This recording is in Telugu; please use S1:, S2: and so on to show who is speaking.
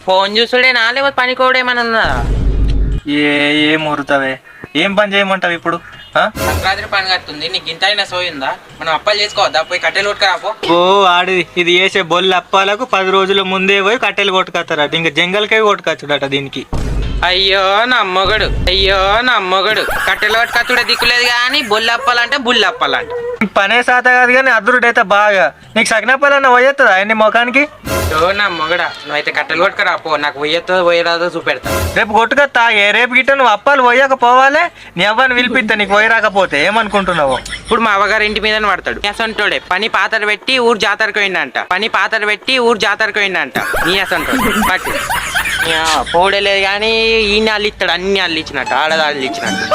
S1: ఫోన్ చూసుడేనా లేకపోతే పనికోవడేమన్నా ఉన్నదా?
S2: ఏం ఊరుతావే, ఏం పని చేయమంటావు ఇప్పుడు?
S1: సంక్రాంతి పండుగ వస్తుంది, నీకు ఇంత అయినా సోయిందా? మనం అప్పాలు చేసుకోవద్దా? పోయి కట్టెలు కొట్టుకురాపో.
S2: ఆడి ఇది వేసే బొల్లు అప్పాలకు 10 రోజుల ముందే పోయి కట్టెలు కొట్టుకొస్తారట, ఇంకా జంగల్కే కొట్టుకొచ్చుడట దీనికి.
S1: అయ్యో నమ్మగడు కట్టెలు కొట్టుకచ్చుడే దిక్కులేదు కానీ బొల్లు అప్పాలంటే బుల్లి అప్పాలంట.
S2: పనే శాత కాదు కానీ అదురుడైతే బాగా. నీకు సగ్నపల్లన్న పోయేస్తుందా అన్ని ముఖానికి?
S1: నమ్మగడా, నువ్వైతే కట్టెలు కొట్టుకురాపో, నాకు పోయేతో పోయేరాదో చూపెడతా.
S2: రేపు కొట్టుకొస్తాగే, రేపు గిట్ట నువ్వు అప్పాలు పోయకపోవాలి, నీ అవ్వని పిలిపిస్తా నీకు పోయి రాకపోతే. ఏమనుకుంటున్నావు?
S1: ఇప్పుడు మా అవ్వగారు ఇంటి మీదనే పడతాడు. నీ అసంటోడే పని పాతర పెట్టి ఊరు జాతరకు పోయిందంట. నీ అసంటోడు పట్టి పోడలేదు కానీ ఈయన అల్లు ఇస్తాడు, అన్ని అల్లు ఇచ్చినట్టు, ఆడదాళ్ళు ఇచ్చినట్టు.